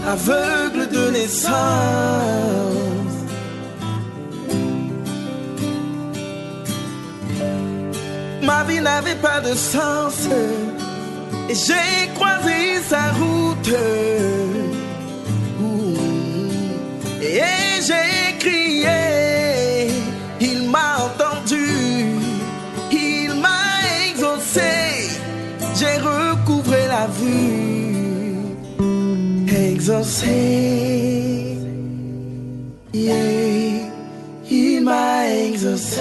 aveugle de naissance. Ma vie n'avait pas de sens et j'ai croisé sa route. Et j'ai crié, il m'a entendu, il m'a exaucé, j'ai recouvré la vue. Exaucé, yeah, il m'a exaucé.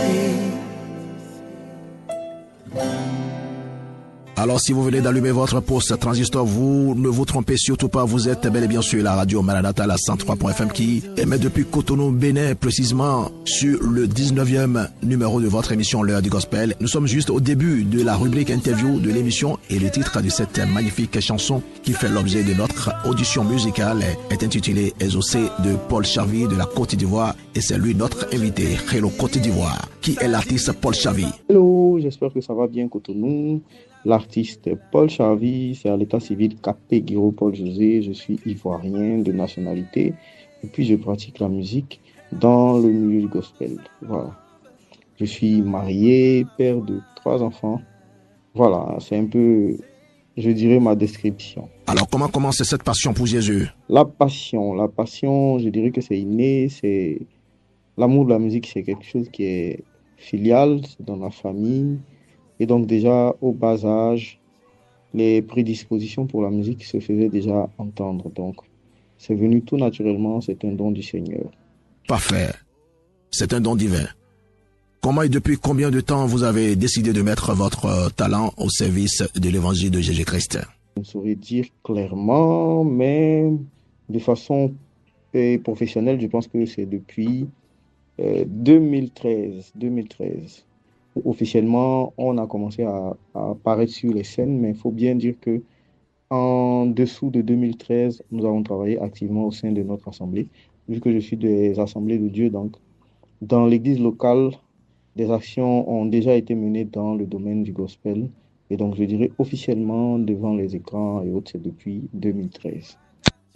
Alors si vous venez d'allumer votre poste transistor, vous ne vous trompez surtout pas, vous êtes bel et bien sur la radio Maranatha, la 103.fm qui émet depuis Cotonou, Bénin, précisément sur le 19e numéro de votre émission L'heure du gospel. Nous sommes juste au début de la rubrique interview de l'émission et le titre de cette magnifique chanson qui fait l'objet de notre audition musicale est intitulé Exaucé de Paul Chavy de la Côte d'Ivoire et c'est lui notre invité, Hello Côte d'Ivoire. Qui est l'artiste Paul Chavy? Hello, j'espère que ça va bien Cotonou. L'artiste Paul Chavy, c'est à l'état civil Capé Guiro Paul José. Je suis ivoirien de nationalité et puis je pratique la musique dans le milieu du gospel. Voilà. Je suis marié, père de 3 enfants. Voilà, c'est un peu, je dirais, ma description. Alors comment commence cette passion pour Jésus? La passion, je dirais que c'est inné, c'est l'amour de la musique, c'est quelque chose qui est filial, c'est dans la famille. Et donc déjà, au bas âge, les prédispositions pour la musique se faisaient déjà entendre. Donc, c'est venu tout naturellement, c'est un don du Seigneur. Parfait. C'est un don divin. Comment et depuis combien de temps vous avez décidé de mettre votre talent au service de l'évangile de Jésus-Christ? Je ne saurais dire clairement, mais de façon professionnelle, je pense que c'est depuis 2013. Officiellement, on a commencé à apparaître sur les scènes, mais il faut bien dire que en dessous de 2013, nous avons travaillé activement au sein de notre assemblée. Vu que je suis des assemblées de Dieu, donc dans l'église locale, des actions ont déjà été menées dans le domaine du gospel. Et donc, je dirais officiellement, devant les écrans et autres, c'est depuis 2013.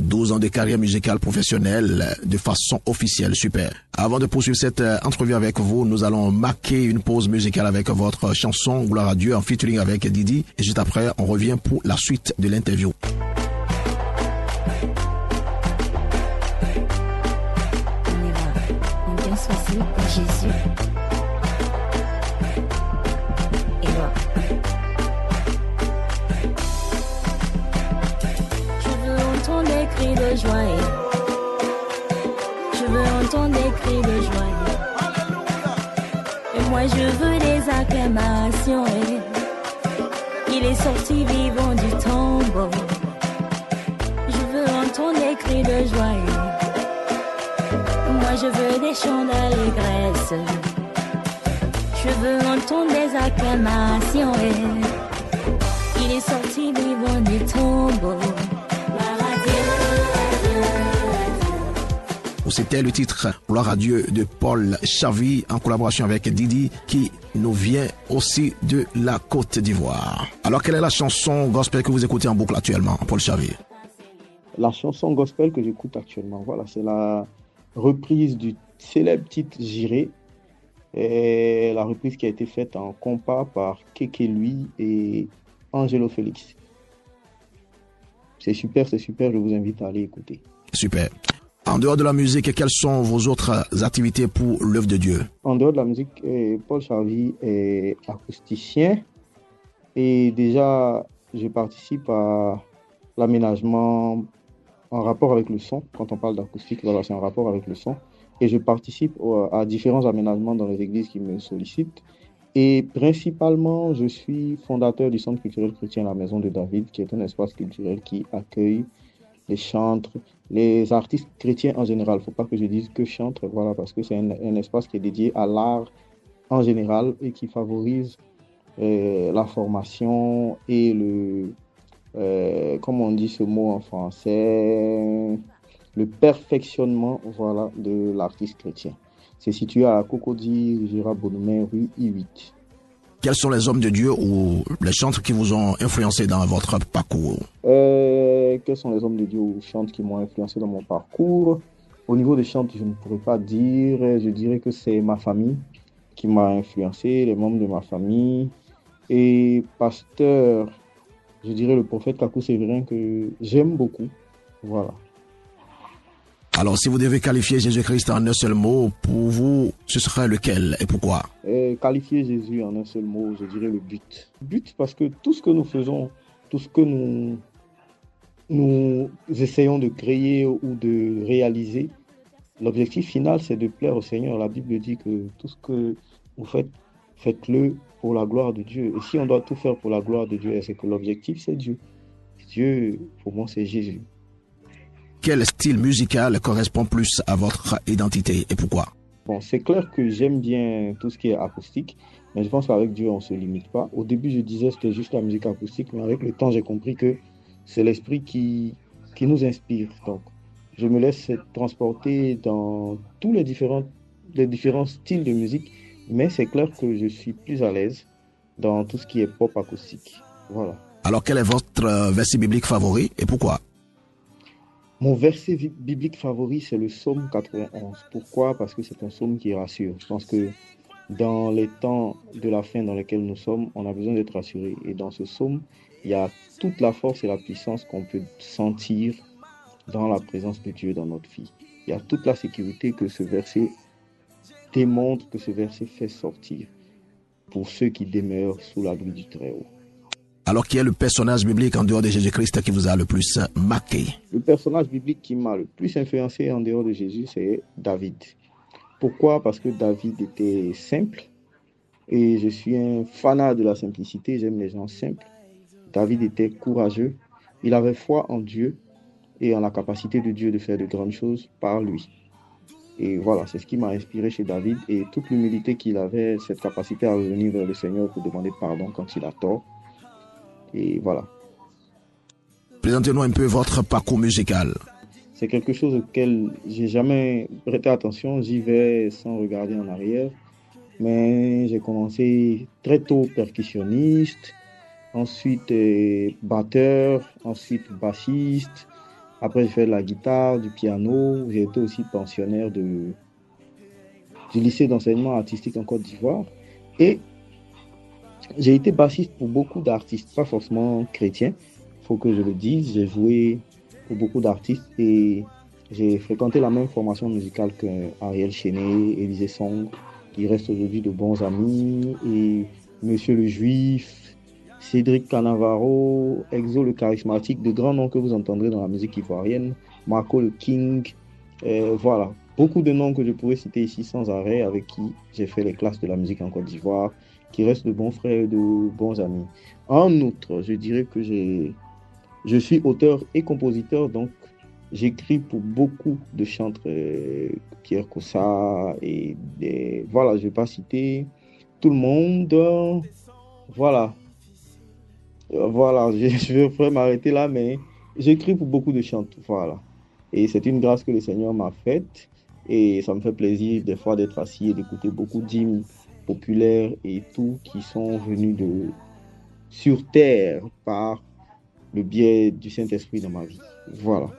12 ans de carrière musicale professionnelle de façon officielle, super. Avant de poursuivre cette entrevue avec vous, nous allons marquer une pause musicale avec votre chanson Gloire à Dieu en featuring avec Didi. Et juste après, on revient pour la suite de l'interview. On y va. On vient choisir pour Jésus. Cris de joie, je veux entendre des cris de joie. Et moi je veux des acclamations. Il est sorti vivant du tombeau. Je veux entendre des cris de joie. Moi je veux des chants d'allégresse. Je veux entendre des acclamations. Il est sorti vivant du tombeau. C'était le titre Gloire à Dieu de Paul Chavy en collaboration avec Didi qui nous vient aussi de la Côte d'Ivoire. Alors quelle est la chanson gospel que vous écoutez en boucle actuellement, Paul Chavy? La chanson gospel que j'écoute actuellement, voilà, c'est la reprise du célèbre titre J'irai. Et la reprise qui a été faite en compas par Keke Lui et Angelo Félix. C'est super, je vous invite à aller écouter. Super. En dehors de la musique, quelles sont vos autres activités pour l'œuvre de Dieu? En dehors de la musique, Paul Chavy est acousticien et déjà, je participe à l'aménagement en rapport avec le son. Quand on parle d'acoustique, voilà, c'est en rapport avec le son. Et je participe à différents aménagements dans les églises qui me sollicitent. Et principalement, je suis fondateur du Centre culturel chrétien La Maison de David, qui est un espace culturel qui accueille les chantres, les artistes chrétiens en général. Il ne faut pas que je dise que chantres, voilà, parce que c'est un espace qui est dédié à l'art en général et qui favorise la formation et comment on dit ce mot en français, le perfectionnement, voilà, de l'artiste chrétien. C'est situé à Cocody, Gérard Bonhomet, rue I8. Quels sont les hommes de Dieu ou les chantres qui vous ont influencé dans votre parcours? Quels sont les hommes de Dieu ou chantres qui m'ont influencé dans mon parcours? Au niveau des chantres, je ne pourrais pas dire. Je dirais que c'est ma famille qui m'a influencé, les membres de ma famille. Et pasteur, je dirais le prophète Kakou Séverin que j'aime beaucoup. Voilà. Alors, si vous devez qualifier Jésus-Christ en un seul mot, pour vous, ce serait lequel et pourquoi? Qualifier Jésus en un seul mot, je dirais le but. But parce que tout ce que nous faisons, tout ce que nous essayons de créer ou de réaliser, l'objectif final, c'est de plaire au Seigneur. La Bible dit que tout ce que vous faites, faites-le pour la gloire de Dieu. Et si on doit tout faire pour la gloire de Dieu, c'est que l'objectif, c'est Dieu. Dieu, pour moi, c'est Jésus. Quel style musical correspond plus à votre identité et pourquoi? Bon, c'est clair que j'aime bien tout ce qui est acoustique, mais je pense qu'avec Dieu, on ne se limite pas. Au début, je disais que c'était juste la musique acoustique, mais avec le temps, j'ai compris que c'est l'esprit qui nous inspire. Donc, je me laisse transporter dans tous les différents styles de musique, mais c'est clair que je suis plus à l'aise dans tout ce qui est pop acoustique. Voilà. Alors, quel est votre verset biblique favori et pourquoi? Mon verset biblique favori, c'est le psaume 91. Pourquoi? Parce que c'est un psaume qui rassure. Je pense que dans les temps de la fin dans lesquels nous sommes, on a besoin d'être rassuré. Et dans ce psaume, il y a toute la force et la puissance qu'on peut sentir dans la présence de Dieu dans notre vie. Il y a toute la sécurité que ce verset démontre, que ce verset fait sortir pour ceux qui demeurent sous l'abri du Très-Haut. Alors, qui est le personnage biblique en dehors de Jésus-Christ qui vous a le plus marqué? Le personnage biblique qui m'a le plus influencé en dehors de Jésus, c'est David. Pourquoi? Parce que David était simple et je suis un fanat de la simplicité, j'aime les gens simples. David était courageux, il avait foi en Dieu et en la capacité de Dieu de faire de grandes choses par lui. Et voilà, c'est ce qui m'a inspiré chez David et toute l'humilité qu'il avait, cette capacité à revenir vers le Seigneur pour demander pardon quand il a tort. Et voilà. Présentez-nous un peu votre parcours musical. C'est quelque chose auquel j'ai jamais prêté attention. J'y vais sans regarder en arrière. Mais j'ai commencé très tôt percussionniste, ensuite batteur, ensuite bassiste. Après, j'ai fait de la guitare, du piano. J'ai été aussi pensionnaire du lycée d'enseignement artistique en Côte d'Ivoire. Et j'ai été bassiste pour beaucoup d'artistes, pas forcément chrétiens, il faut que je le dise. J'ai joué pour beaucoup d'artistes et j'ai fréquenté la même formation musicale qu'Ariel Chenet, Élisée Song, qui restent aujourd'hui de bons amis, et Monsieur le Juif, Cédric Canavaro, Exo le Charismatique, de grands noms que vous entendrez dans la musique ivoirienne, Marco le King, voilà. Beaucoup de noms que je pourrais citer ici sans arrêt, avec qui j'ai fait les classes de la musique en Côte d'Ivoire, qui restent de bons frères et de bons amis. En outre, je dirais que je suis auteur et compositeur, donc j'écris pour beaucoup de chantres, Pierre Kossa, et voilà, je ne vais pas citer tout le monde. Voilà, je vais m'arrêter là, mais j'écris pour beaucoup de chantres, voilà. Et c'est une grâce que le Seigneur m'a faite. Et ça me fait plaisir des fois d'être assis et d'écouter beaucoup d'hymnes populaires et tout qui sont venus sur terre par le biais du Saint-Esprit dans ma vie. Voilà.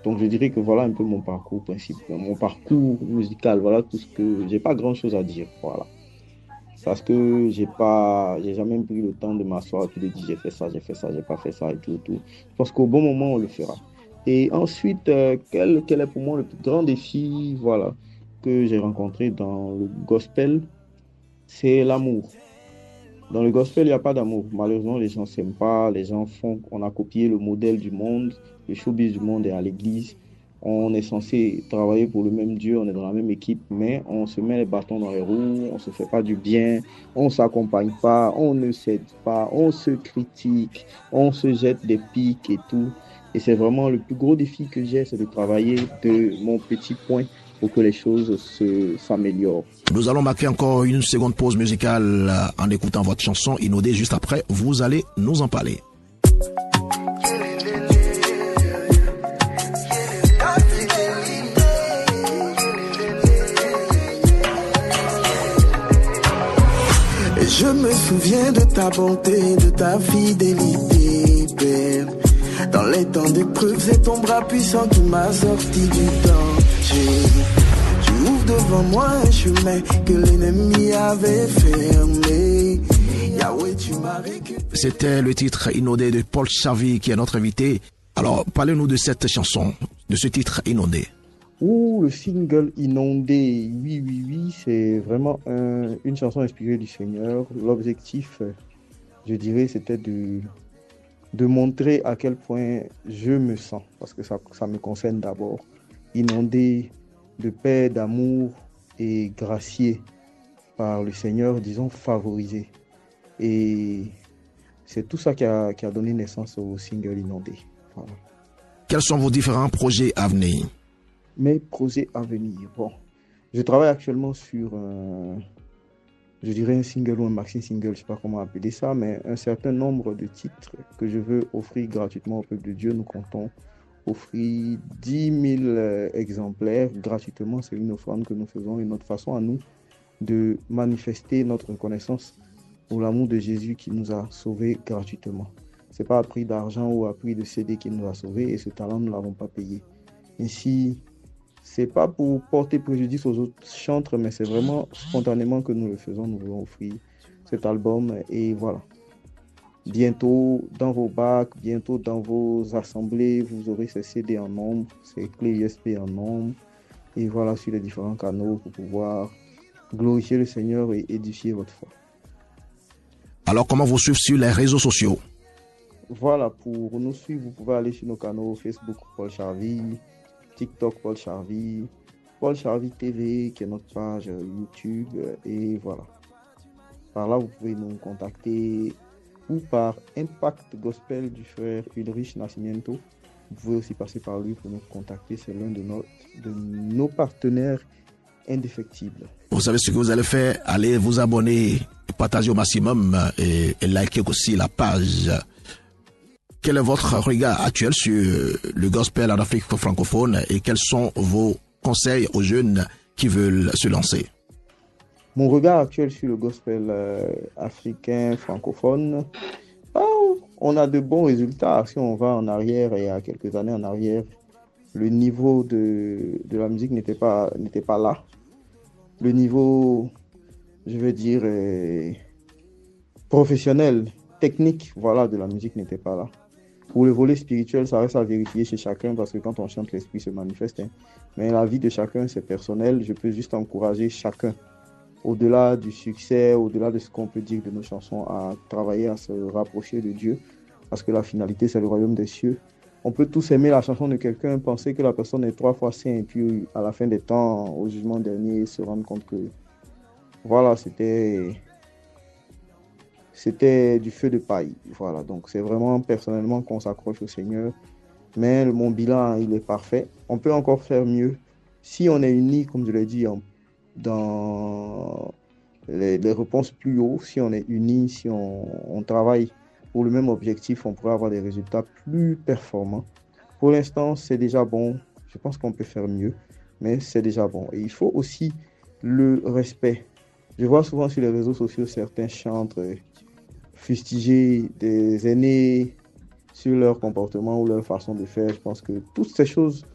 Donc je dirais que voilà un peu mon parcours principal, mon parcours musical. Voilà tout ce que j'ai pas grand chose à dire. Voilà. Parce que j'ai jamais pris le temps de m'asseoir et de dire j'ai fait ça, j'ai pas fait ça et tout. Je pense qu'au bon moment on le fera. Et ensuite, quel est pour moi le plus grand défi, voilà, que j'ai rencontré dans le gospel, c'est l'amour. Dans le gospel, il n'y a pas d'amour. Malheureusement, les gens ne s'aiment pas, on a copié le modèle du monde, le showbiz du monde est à l'église. On est censé travailler pour le même Dieu, on est dans la même équipe, mais on se met les bâtons dans les roues, on ne se fait pas du bien, on ne s'accompagne pas, on ne s'aide pas, on se critique, on se jette des pics et tout. Et c'est vraiment le plus gros défi que j'ai, c'est de travailler de mon petit point pour que les choses s'améliorent. Nous allons marquer encore une seconde pause musicale en écoutant votre chanson Inodé. Juste après, vous allez nous en parler. Je me souviens ta bonté, de ta fidélité, Père. Dans les temps d'épreuve, c'est ton bras puissant qui m'a sorti du danger. Tu ouvres devant moi un chemin que l'ennemi avait fermé. Yahweh, tu m'as récupéré. C'était le titre Inondé de Paul Charvy qui est notre invité. Alors, parlez-nous de cette chanson, de ce titre Inondé. Le single Inondé, oui, c'est vraiment une chanson inspirée du Seigneur. L'objectif, je dirais, c'était de montrer à quel point je me sens, parce que ça me concerne d'abord. Inondé de paix, d'amour et gracié par le Seigneur, disons favorisé. Et c'est tout ça qui a donné naissance au single Inondé. Voilà. Quels sont vos différents projets à venir? Mes projets à venir. Bon, je travaille actuellement sur, je dirais un single ou un maxi single, je ne sais pas comment appeler ça, mais un certain nombre de titres que je veux offrir gratuitement au peuple de Dieu. Nous comptons offrir 10 000 exemplaires gratuitement. C'est une offrande que nous faisons et notre façon à nous de manifester notre reconnaissance pour l'amour de Jésus qui nous a sauvés gratuitement. Ce n'est pas à prix d'argent ou à prix de CD qui nous a sauvés et ce talent, nous ne l'avons pas payé. Ainsi, ce n'est pas pour porter préjudice aux autres chantres, mais c'est vraiment spontanément que nous le faisons. Nous voulons offrir cet album et voilà. Bientôt dans vos bacs, bientôt dans vos assemblées, vous aurez ces CD en nombre, ces clés USB en nombre. Et voilà, sur les différents canaux pour pouvoir glorifier le Seigneur et édifier votre foi. Alors, comment vous suivre sur les réseaux sociaux? Voilà, pour nous suivre, vous pouvez aller sur nos canaux Facebook Paul Charvy, TikTok Paul Charvy TV, qui est notre page YouTube, et voilà. Par là, vous pouvez nous contacter ou par Impact Gospel du frère Ulrich Nascimento. Vous pouvez aussi passer par lui pour nous contacter. C'est l'un de nos partenaires indéfectibles. Vous savez ce que vous allez faire? Allez vous abonner, partager au maximum et liker aussi la page. Quel est votre regard actuel sur le gospel en Afrique francophone et quels sont vos conseils aux jeunes qui veulent se lancer? Mon regard actuel sur le gospel africain francophone, on a de bons résultats. Si on va en arrière, il y a quelques années en arrière, le niveau de la musique n'était pas là. Le niveau, je veux dire, professionnel, technique, voilà, de la musique n'était pas là. Pour le volet spirituel, ça reste à vérifier chez chacun parce que quand on chante, l'esprit se manifeste. Mais la vie de chacun, c'est personnel. Je peux juste encourager chacun, au-delà du succès, au-delà de ce qu'on peut dire de nos chansons, à travailler, à se rapprocher de Dieu. Parce que la finalité, c'est le royaume des cieux. On peut tous aimer la chanson de quelqu'un, penser que la personne est 3 fois saint, et puis à la fin des temps, au jugement dernier, se rendre compte que voilà, c'était du feu de paille. Voilà, donc c'est vraiment personnellement qu'on s'accroche au Seigneur. Mais mon bilan, il est parfait. On peut encore faire mieux. Si on est unis, comme je l'ai dit, dans les réponses plus haut, si on est unis, si on travaille pour le même objectif, on pourrait avoir des résultats plus performants. Pour l'instant, c'est déjà bon. Je pense qu'on peut faire mieux, mais c'est déjà bon. Et il faut aussi le respect. Je vois souvent sur les réseaux sociaux certains chantres fustiger des aînés sur leur comportement ou leur façon de faire. Je pense que toutes ces choses,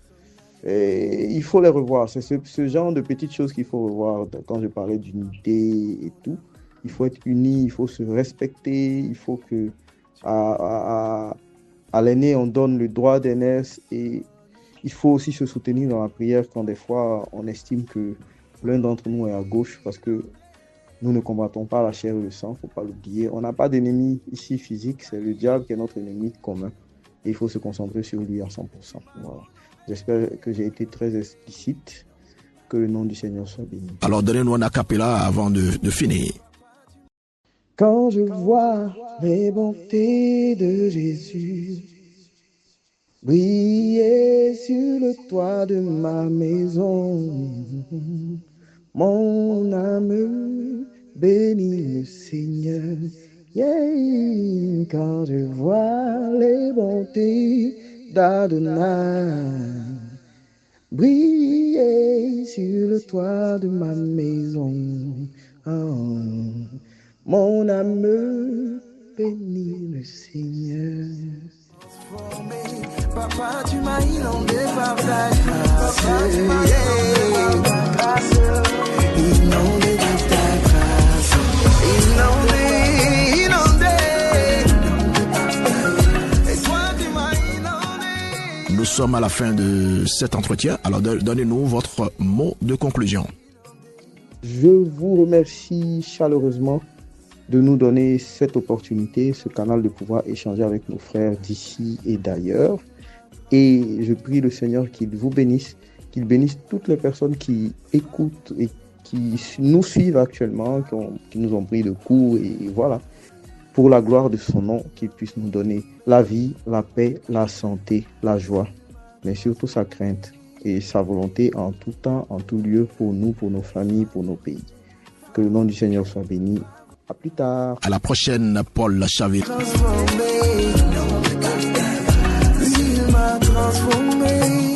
il faut les revoir. C'est ce genre de petites choses qu'il faut revoir. Quand je parlais d'unité et tout, il faut être unis, il faut se respecter, il faut que à l'aîné, on donne le droit d'aînesse et il faut aussi se soutenir dans la prière quand des fois on estime que l'un d'entre nous est à gauche parce que nous ne combattons pas la chair et le sang, il ne faut pas l'oublier. On n'a pas d'ennemi ici physique, c'est le diable qui est notre ennemi commun. Et il faut se concentrer sur lui à 100%. Voilà. J'espère que j'ai été très explicite, que le nom du Seigneur soit béni. Alors donnez-nous un acapella avant de finir. Quand je vois les bontés de Jésus briller sur le toit de ma maison, mon âme bénit le Seigneur. Yeah. Quand je vois les bontés d'Adonai briller sur le toit de ma maison, oh. Mon âme bénit le Seigneur. Papa, tu m'as inondé par ta grâce. Papa, tu m'as inondé par ta grâce. Inondé par ta grâce. Inondé. Et toi, tu m'as inondé. Nous sommes à la fin de cet entretien. Alors, donnez-nous votre mot de conclusion. Je vous remercie chaleureusement de nous donner cette opportunité, ce canal de pouvoir échanger avec nos frères d'ici et d'ailleurs. Et je prie le Seigneur qu'il vous bénisse, qu'il bénisse toutes les personnes qui écoutent et qui nous suivent actuellement, qui nous ont pris de court, et voilà, pour la gloire de son nom, qu'il puisse nous donner la vie, la paix, la santé, la joie, mais surtout sa crainte et sa volonté en tout temps, en tout lieu, pour nous, pour nos familles, pour nos pays. Que le nom du Seigneur soit béni. À plus tard. À la prochaine, Paul Chavir. Il m'a transformé.